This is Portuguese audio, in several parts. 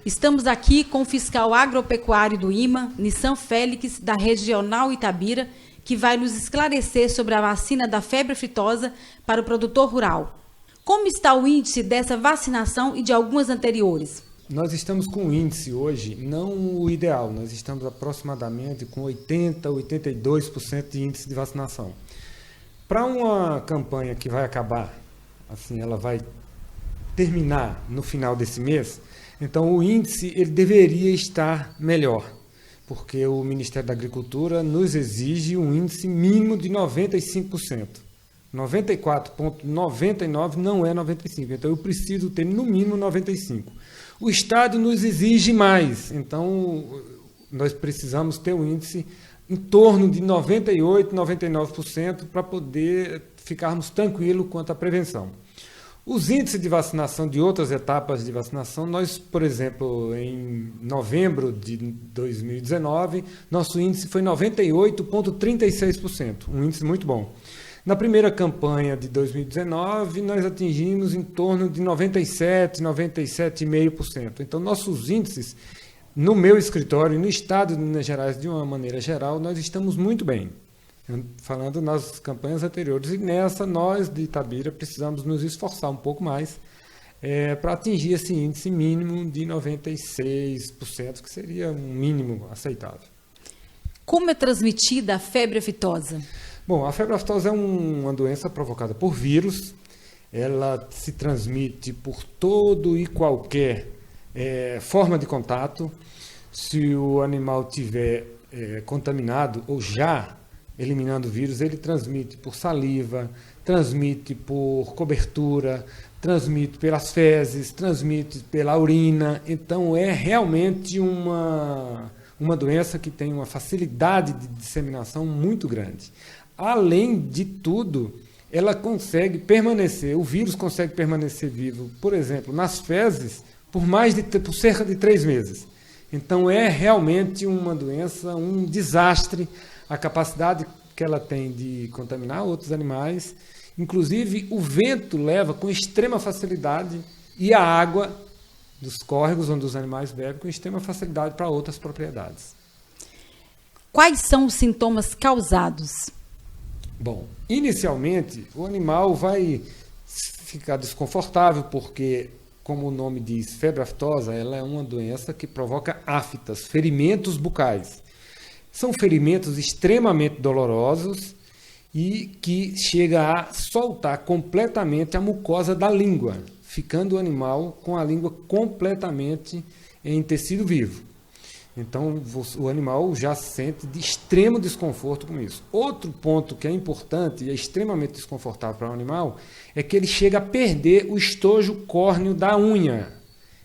Estamos aqui com o fiscal agropecuário do IMA, Nissan Félix, da Regional Itabira, que vai nos esclarecer sobre a vacina da febre aftosa para o produtor rural. Como está o índice dessa vacinação e de algumas anteriores? Nós estamos com um índice hoje, não o ideal, nós estamos aproximadamente com 80%, 82% de índice de vacinação. Para uma campanha que vai acabar, assim, ela vai terminar no final desse mês, então o índice ele deveria estar melhor, porque o Ministério da Agricultura nos exige um índice mínimo de 95%. 94,99% não é 95%, então eu preciso ter no mínimo 95%. O Estado nos exige mais, então nós precisamos ter um índice em torno de 98%, 99% para poder ficarmos tranquilos quanto à prevenção. Os índices de vacinação de outras etapas de vacinação, nós, por exemplo, em novembro de 2019, nosso índice foi 98,36%, um índice muito bom. Na primeira campanha de 2019, nós atingimos em torno de 97%, 97,5%. Então, nossos índices, no meu escritório, no estado de Minas Gerais, de uma maneira geral, nós estamos muito bem. Falando nas campanhas anteriores. E nessa, nós de Itabira precisamos nos esforçar um pouco mais para atingir esse índice mínimo de 96%, que seria um mínimo aceitável. Como é transmitida a febre aftosa? Bom, a febre aftosa é uma doença provocada por vírus. Ela se transmite por todo e qualquer forma de contato. Se o animal tiver contaminado ou já eliminando o vírus, ele transmite por saliva, transmite por cobertura, transmite pelas fezes, transmite pela urina. Então, é realmente uma doença que tem uma facilidade de disseminação muito grande. Além de tudo, ela consegue permanecer, o vírus consegue permanecer vivo, por exemplo, nas fezes, por cerca de 3 meses. Então, é realmente uma doença, um desastre, a capacidade que ela tem de contaminar outros animais. Inclusive, o vento leva com extrema facilidade e a água dos córregos onde os animais bebem com extrema facilidade para outras propriedades. Quais são os sintomas causados? Bom, inicialmente, o animal vai ficar desconfortável porque, como o nome diz, febre aftosa, ela é uma doença que provoca aftas, ferimentos bucais. São ferimentos extremamente dolorosos e que chega a soltar completamente a mucosa da língua, ficando o animal com a língua completamente em tecido vivo. Então, o animal já sente de extremo desconforto com isso. Outro ponto que é importante e é extremamente desconfortável para o animal é que ele chega a perder o estojo córneo da unha.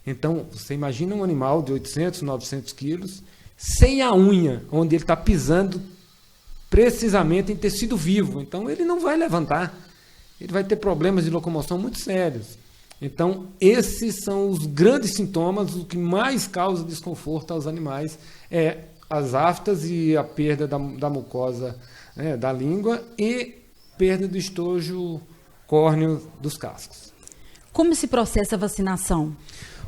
Então, você imagina um animal de 800, 900 quilos, sem a unha, onde ele está pisando precisamente em tecido vivo. Então, ele não vai levantar. Ele vai ter problemas de locomoção muito sérios. Então, esses são os grandes sintomas, o que mais causa desconforto aos animais é as aftas e a perda da mucosa da língua e perda do estojo córneo dos cascos. Como se processa a vacinação?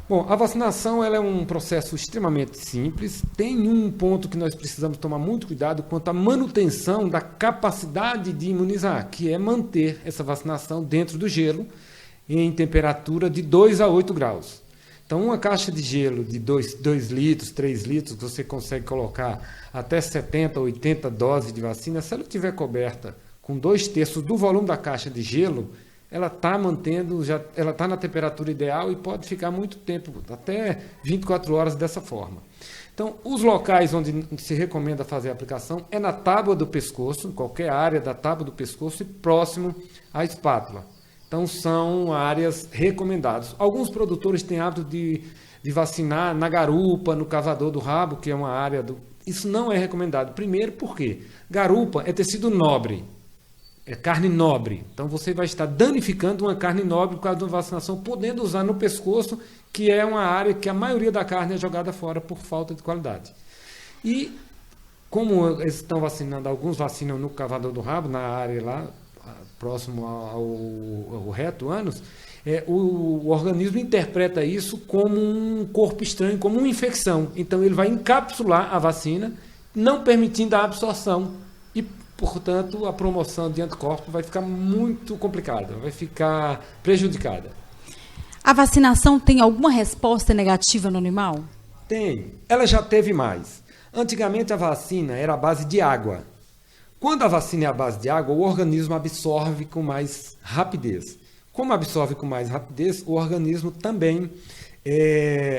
Bom, a vacinação ela é um processo extremamente simples. Tem um ponto que nós precisamos tomar muito cuidado quanto à manutenção da capacidade de imunizar, que é manter essa vacinação dentro do gelo, em temperatura de 2 a 8 graus. Então, uma caixa de gelo de 2 litros, 3 litros, que você consegue colocar até 70, 80 doses de vacina, se ela estiver coberta com 2/3 do volume da caixa de gelo, ela está ela está na temperatura ideal e pode ficar muito tempo, até 24 horas dessa forma. Então, os locais onde se recomenda fazer a aplicação é na tábua do pescoço, em qualquer área da tábua do pescoço e próximo à espátula. Então, são áreas recomendadas. Alguns produtores têm hábito de vacinar na garupa, no cavador do rabo, que é uma área do... Isso não é recomendado. Primeiro, por quê? Garupa é tecido nobre, é carne nobre. Então, você vai estar danificando uma carne nobre por causa de uma vacinação, podendo usar no pescoço, que é uma área que a maioria da carne é jogada fora por falta de qualidade. E, como eles estão vacinando, alguns vacinam no cavador do rabo, na área lá, próximo ao reto, ânus, o organismo interpreta isso como um corpo estranho, como uma infecção. Então, ele vai encapsular a vacina, não permitindo a absorção e, portanto, a promoção de anticorpos vai ficar muito complicada, vai ficar prejudicada. A vacinação tem alguma resposta negativa no animal? Tem. Ela já teve mais. Antigamente, a vacina era à base de água. Quando a vacina é à base de água, o organismo absorve com mais rapidez. Como absorve com mais rapidez, o organismo também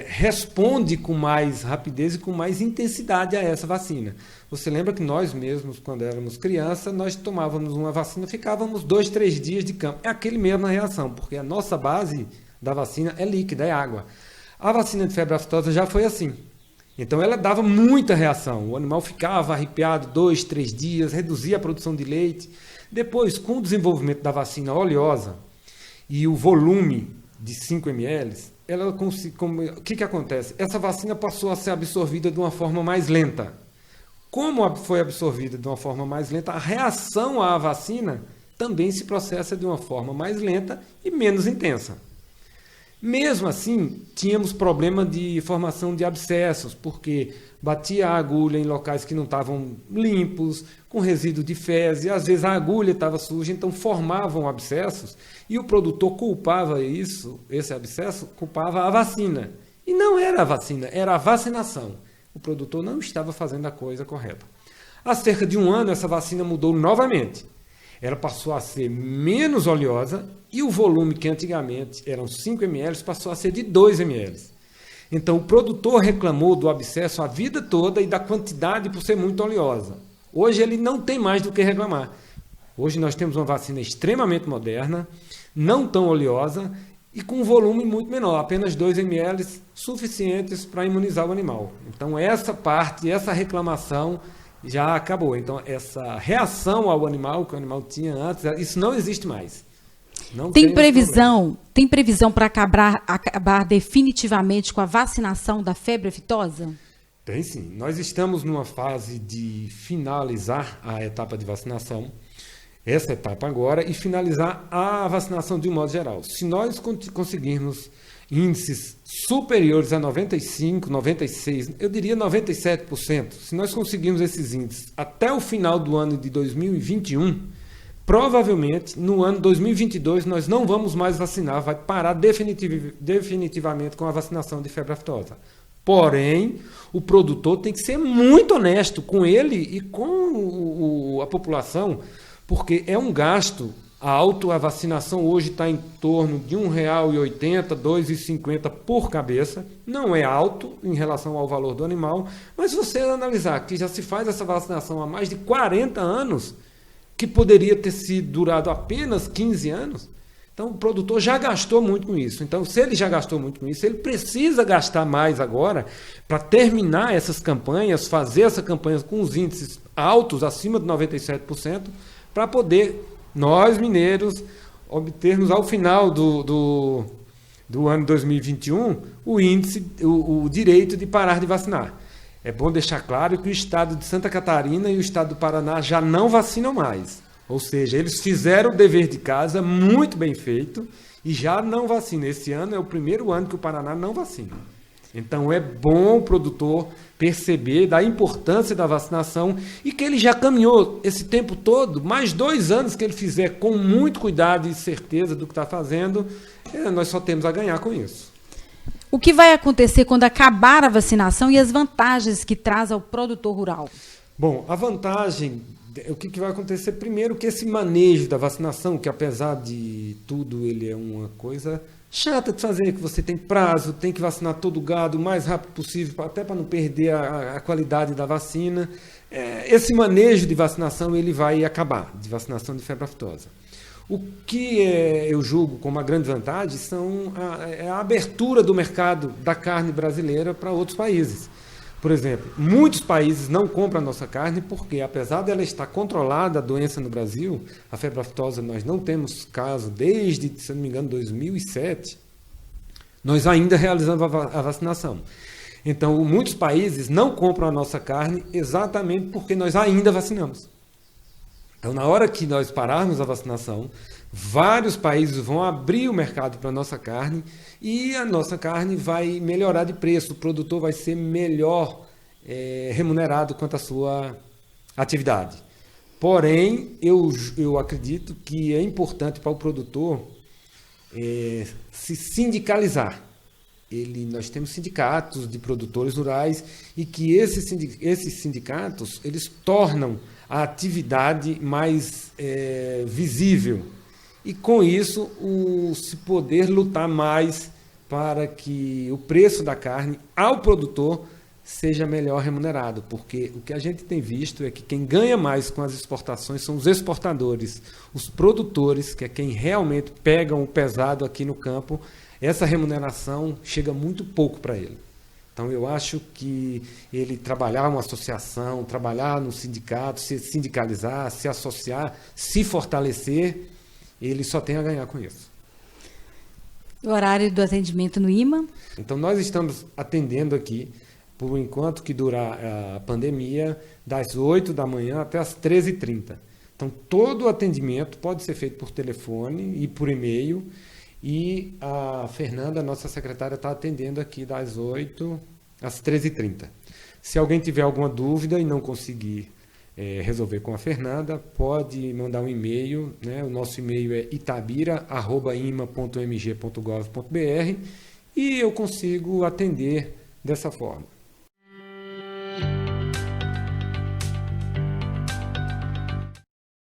responde com mais rapidez e com mais intensidade a essa vacina. Você lembra que nós mesmos, quando éramos crianças, nós tomávamos uma vacina, ficávamos 2, 3 dias de cama. É aquele mesma reação, porque a nossa base da vacina é líquida, é água. A vacina de febre aftosa já foi assim. Então ela dava muita reação. O animal ficava arrepiado 2, 3 dias, reduzia a produção de leite. Depois, com o desenvolvimento da vacina oleosa, e o volume de 5 ml, o que acontece? Essa vacina passou a ser absorvida de uma forma mais lenta. Como foi absorvida de uma forma mais lenta, a reação à vacina também se processa de uma forma mais lenta e menos intensa. Mesmo assim, tínhamos problema de formação de abscessos, porque batia a agulha em locais que não estavam limpos, com resíduo de fezes, e às vezes a agulha estava suja, então formavam abscessos, e o produtor culpava esse abscesso, culpava a vacina. E não era a vacina, era a vacinação. O produtor não estava fazendo a coisa correta. Há cerca de 1 ano, essa vacina mudou novamente. Ela passou a ser menos oleosa e o volume que antigamente eram 5 ml passou a ser de 2 ml. Então, o produtor reclamou do abscesso a vida toda e da quantidade por ser muito oleosa. Hoje, ele não tem mais do que reclamar. Hoje, nós temos uma vacina extremamente moderna, não tão oleosa e com um volume muito menor, apenas 2 ml suficientes para imunizar o animal. Então, essa parte, essa reclamação já acabou. Então, essa reação ao animal que o animal tinha antes, isso não existe mais. Tem previsão para acabar definitivamente com a vacinação da febre aftosa? Tem sim. Nós estamos numa fase de finalizar a etapa de vacinação, essa etapa agora, e finalizar a vacinação de um modo geral. Se nós conseguirmos índices superiores a 95%, 96%, eu diria 97%, se nós conseguirmos esses índices até o final do ano de 2021, provavelmente no ano 2022 nós não vamos mais vacinar, vai parar definitivamente com a vacinação de febre aftosa. Porém, o produtor tem que ser muito honesto com ele e com a população, porque é um gasto alto. A vacinação hoje está em torno de R$ 1,80, R$ 2,50 por cabeça. Não é alto em relação ao valor do animal, mas se você analisar que já se faz essa vacinação há mais de 40 anos, que poderia ter sido durado apenas 15 anos, então o produtor já gastou muito com isso. Então, se ele já gastou muito com isso, ele precisa gastar mais agora para terminar essas campanhas, fazer essa campanha com os índices altos, acima de 97%, para poder nós, mineiros, obtermos ao final do ano 2021 o índice, o direito de parar de vacinar. É bom deixar claro que o estado de Santa Catarina e o estado do Paraná já não vacinam mais. Ou seja, eles fizeram o dever de casa muito bem feito e já não vacinam. Esse ano é o primeiro ano que o Paraná não vacina. Então é bom o produtor perceber da importância da vacinação e que ele já caminhou esse tempo todo, mais 2 anos que ele fizer com muito cuidado e certeza do que está fazendo, nós só temos a ganhar com isso. O que vai acontecer quando acabar a vacinação e as vantagens que traz ao produtor rural? Bom, a vantagem, o que vai acontecer primeiro, que esse manejo da vacinação, que apesar de tudo ele é uma coisa chata de fazer, que você tem prazo, tem que vacinar todo o gado o mais rápido possível, até para não perder a qualidade da vacina. Esse manejo de vacinação ele vai acabar, de vacinação de febre aftosa. O que eu julgo como uma grande vantagem é a abertura do mercado da carne brasileira para outros países. Por exemplo, muitos países não compram a nossa carne porque, apesar dela estar controlada a doença no Brasil, a febre aftosa nós não temos caso desde, se não me engano, 2007, nós ainda realizamos a vacinação. Então, muitos países não compram a nossa carne exatamente porque nós ainda vacinamos. Então, na hora que nós pararmos a vacinação, vários países vão abrir o mercado para a nossa carne e a nossa carne vai melhorar de preço, o produtor vai ser melhor remunerado quanto à sua atividade. Porém, eu acredito que é importante para o produtor se sindicalizar. Nós temos sindicatos de produtores rurais e que esses sindicatos eles tornam a atividade mais visível e, com isso, se poder lutar mais para que o preço da carne ao produtor seja melhor remunerado, porque o que a gente tem visto é que quem ganha mais com as exportações são os exportadores, os produtores, que é quem realmente pegam o pesado aqui no campo, essa remuneração chega muito pouco para ele. Então, eu acho que ele trabalhar uma associação, trabalhar no sindicato, se sindicalizar, se associar, se fortalecer, ele só tem a ganhar com isso. O horário do atendimento no IMA? Então, nós estamos atendendo aqui, por enquanto que durar a pandemia, das 8 da manhã até as 13h30. Então, todo o atendimento pode ser feito por telefone e por e-mail. E a Fernanda, nossa secretária, está atendendo aqui das 8 às 13h30. Se alguém tiver alguma dúvida e não conseguir resolver com a Fernanda, pode mandar um e-mail, né? O nosso e-mail é itabira@ima.mg.gov.br e eu consigo atender dessa forma.